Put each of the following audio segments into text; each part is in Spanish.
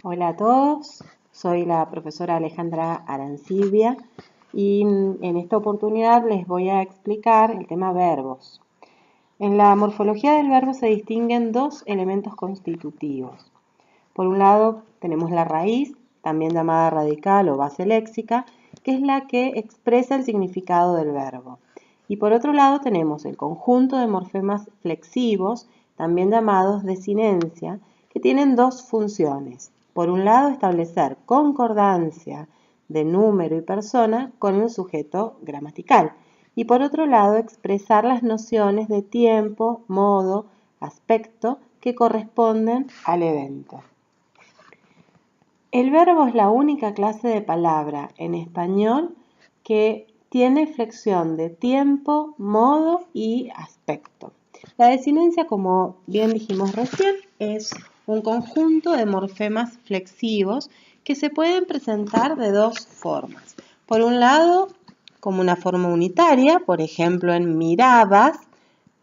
Hola a todos, soy la profesora Alejandra Arancibia y en esta oportunidad les voy a explicar el tema verbos. En la morfología del verbo se distinguen dos elementos constitutivos. Por un lado tenemos la raíz, también llamada radical o base léxica, que es la que expresa el significado del verbo. Y por otro lado tenemos el conjunto de morfemas flexivos, también llamados desinencia, que tienen dos funciones. Por un lado, establecer concordancia de número y persona con el sujeto gramatical. Y por otro lado, expresar las nociones de tiempo, modo, aspecto que corresponden al evento. El verbo es la única clase de palabra en español que tiene flexión de tiempo, modo y aspecto. La desinencia, como bien dijimos recién, es un conjunto de morfemas flexivos que se pueden presentar de dos formas. Por un lado, como una forma unitaria, por ejemplo en mirabas,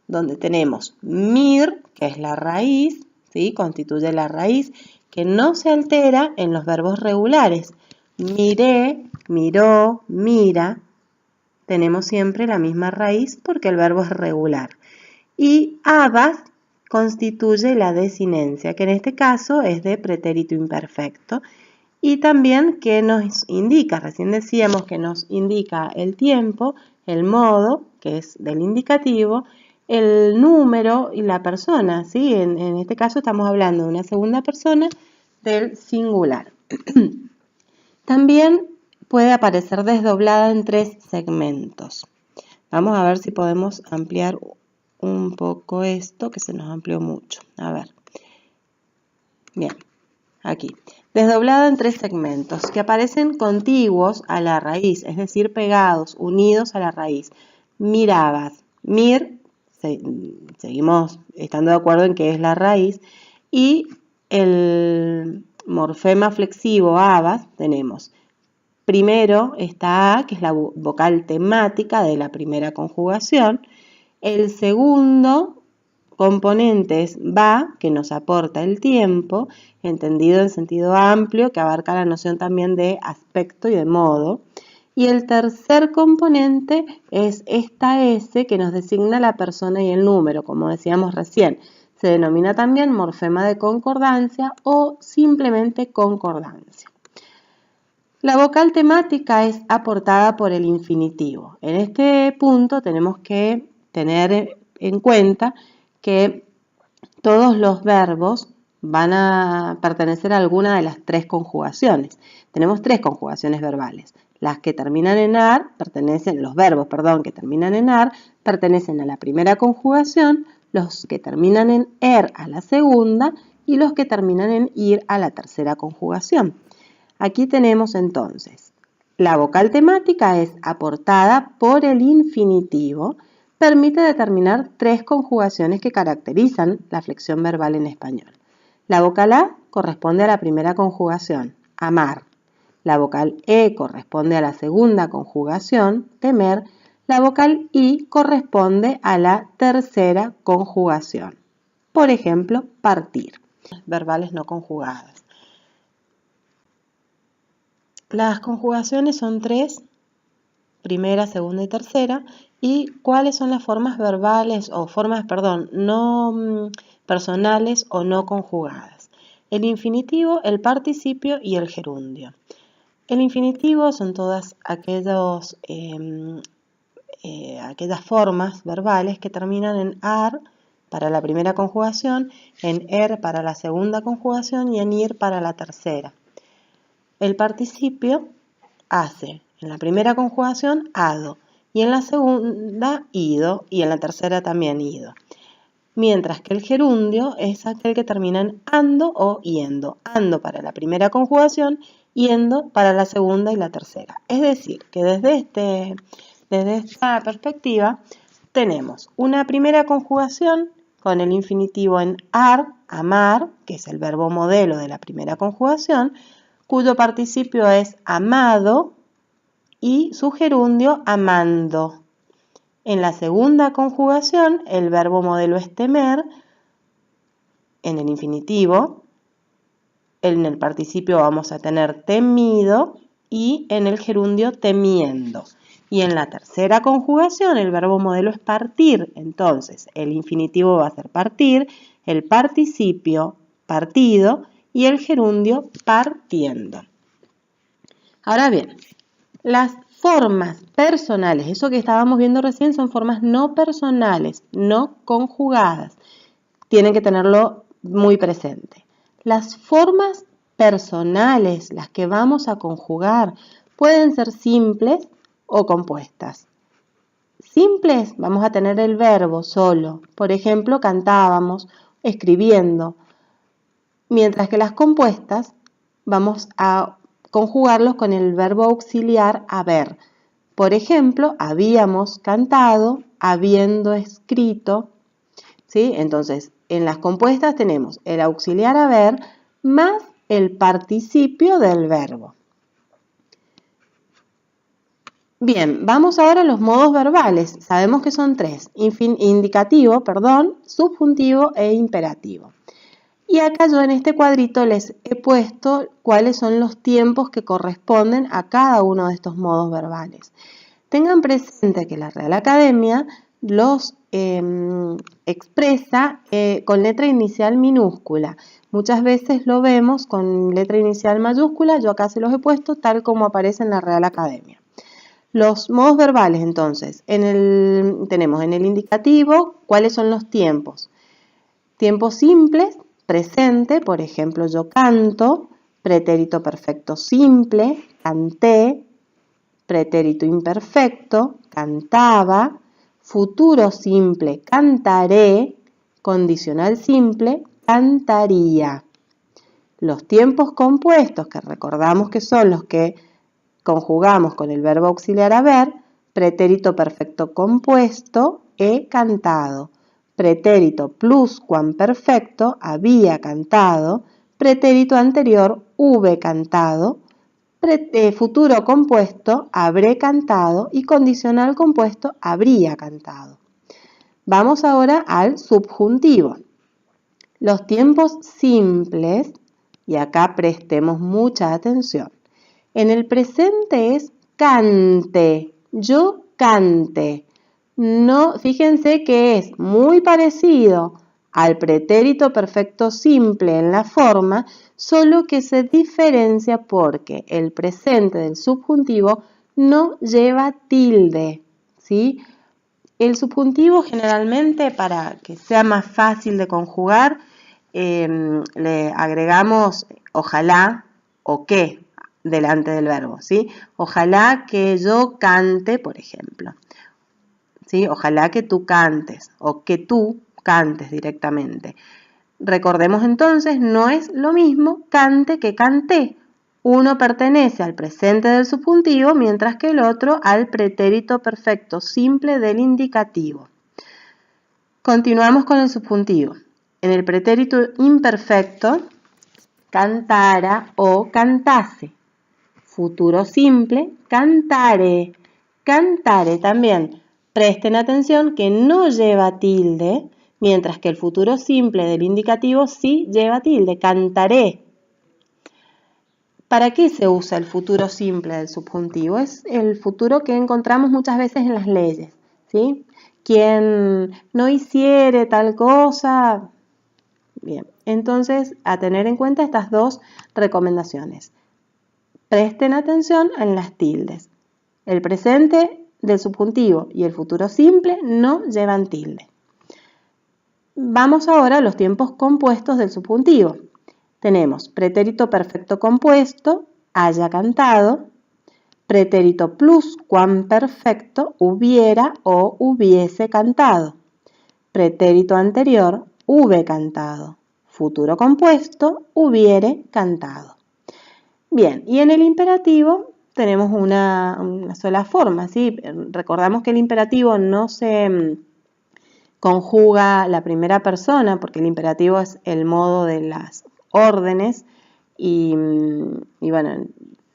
donde tenemos mir, que es la raíz, ¿sí? Constituye la raíz, que no se altera en los verbos regulares. Miré, miró, mira, tenemos siempre la misma raíz porque el verbo es regular. Y abas constituye la desinencia, que en este caso es de pretérito imperfecto. Y también que nos indica, recién decíamos que nos indica el tiempo, el modo, que es del indicativo, el número y la persona, ¿sí? En este caso estamos hablando de una segunda persona del singular. También puede aparecer desdoblada en tres segmentos. Vamos a ver si podemos ampliar un poco esto, que se nos amplió mucho. A ver. Bien, aquí. Desdoblada en tres segmentos que aparecen contiguos a la raíz, es decir, pegados, unidos a la raíz. Mirabas, mir, seguimos estando de acuerdo en que es la raíz, y el morfema flexivo abas tenemos. Primero está A, que es la vocal temática de la primera conjugación. El segundo componente es va, que nos aporta el tiempo, entendido en sentido amplio, que abarca la noción también de aspecto y de modo. Y el tercer componente es esta S, que nos designa la persona y el número, como decíamos recién. Se denomina también morfema de concordancia o simplemente concordancia. La vocal temática es aportada por el infinitivo. En este punto tenemos que tener en cuenta que todos los verbos van a pertenecer a alguna de las tres conjugaciones. Tenemos tres conjugaciones verbales. Las que terminan en ar, los verbos que terminan en ar, pertenecen a la primera conjugación, los que terminan en er a la segunda y los que terminan en ir a la tercera conjugación. Aquí tenemos entonces, la vocal temática es aportada por el infinitivo, permite determinar tres conjugaciones que caracterizan la flexión verbal en español. La vocal A corresponde a la primera conjugación, amar. La vocal E corresponde a la segunda conjugación, temer. La vocal I corresponde a la tercera conjugación. Por ejemplo, partir. Verbales no conjugadas. Las conjugaciones son tres, primera, segunda y tercera. ¿Y cuáles son las formas verbales o formas, no personales o no conjugadas? El infinitivo, el participio y el gerundio. El infinitivo son todas aquellas formas verbales que terminan en ar para la primera conjugación, en er para la segunda conjugación y en ir para la tercera. El participio hace en la primera conjugación ado y en la segunda ido y en la tercera también ido. Mientras que el gerundio es aquel que termina en ando o yendo. Ando para la primera conjugación, yendo para la segunda y la tercera. Es decir, que desde esta perspectiva tenemos una primera conjugación con el infinitivo en ar, amar, que es el verbo modelo de la primera conjugación, cuyo participio es amado y su gerundio amando. En la segunda conjugación, el verbo modelo es temer, en el infinitivo, En el participio vamos a tener temido y en el gerundio temiendo. Y en la tercera conjugación el verbo modelo es partir. Entonces el infinitivo va a ser partir, el participio partido y el gerundio partiendo. Ahora bien, las formas personales, eso que estábamos viendo recién, son formas no personales, no conjugadas. Tienen que tenerlo muy presente. Las formas personales, las que vamos a conjugar, pueden ser simples o compuestas. Simples, vamos a tener el verbo solo. Por ejemplo, cantábamos, escribiendo. Mientras que las compuestas, vamos a conjugarlos con el verbo auxiliar haber. Por ejemplo, habíamos cantado, habiendo escrito. ¿Sí? Entonces, en las compuestas tenemos el auxiliar haber más el participio del verbo. Bien, vamos ahora a los modos verbales. Sabemos que son tres: indicativo, subjuntivo e imperativo. Y acá yo en este cuadrito les he puesto cuáles son los tiempos que corresponden a cada uno de estos modos verbales. Tengan presente que la Real Academia los expresa con letra inicial minúscula. Muchas veces lo vemos con letra inicial mayúscula, yo acá se los he puesto tal como aparece en la Real Academia. Los modos verbales, entonces, tenemos en el indicativo cuáles son los tiempos. Tiempos simples, presente, por ejemplo, yo canto, pretérito perfecto simple, canté, pretérito imperfecto, cantaba, futuro simple, cantaré, condicional simple, cantaría. Los tiempos compuestos, que recordamos que son los que conjugamos con el verbo auxiliar haber, pretérito perfecto compuesto, he cantado, pretérito pluscuamperfecto, había cantado, pretérito anterior, hube cantado, futuro compuesto, habré cantado y condicional compuesto, habría cantado. Vamos ahora al subjuntivo. Los tiempos simples, y acá prestemos mucha atención. En el presente es cante, yo cante. No, fíjense que es muy parecido al pretérito perfecto simple en la forma, solo que se diferencia porque el presente del subjuntivo no lleva tilde, ¿sí? El subjuntivo generalmente, para que sea más fácil de conjugar, le agregamos ojalá o que delante del verbo, ¿sí? Ojalá que yo cante, por ejemplo. ¿Sí? Ojalá que tú cantes o que tú cantes directamente. Recordemos entonces, no es lo mismo cante que canté. Uno pertenece al presente del subjuntivo, mientras que el otro al pretérito perfecto simple del indicativo. Continuamos con el subjuntivo. En el pretérito imperfecto, cantara o cantase. Futuro simple, cantare. Cantare también. Presten atención que no lleva tilde, mientras que el futuro simple del indicativo sí lleva tilde, cantaré. ¿Para qué se usa el futuro simple del subjuntivo? Es el futuro que encontramos muchas veces en las leyes, ¿sí? Quien no hiciere tal cosa. Bien, entonces a tener en cuenta estas dos recomendaciones. Presten atención en las tildes. El presente del subjuntivo y el futuro simple no llevan tilde. Vamos ahora a los tiempos compuestos del subjuntivo. Tenemos pretérito perfecto compuesto, haya cantado, pretérito pluscuamperfecto, hubiera o hubiese cantado, pretérito anterior, hube cantado, futuro compuesto, hubiere cantado. Bien, y en el imperativo tenemos una sola forma, ¿sí? Recordamos que el imperativo no se conjuga la primera persona, porque el imperativo es el modo de las órdenes y bueno,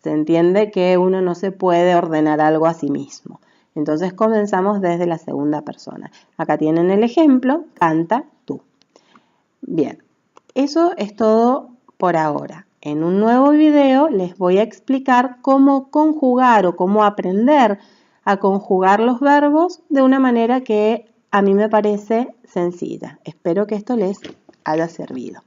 se entiende que uno no se puede ordenar algo a sí mismo. Entonces comenzamos desde la segunda persona. Acá tienen el ejemplo, canta tú. Bien, eso es todo por ahora. en un nuevo video les voy a explicar cómo conjugar o cómo aprender a conjugar los verbos de una manera que a mí me parece sencilla. Espero que esto les haya servido.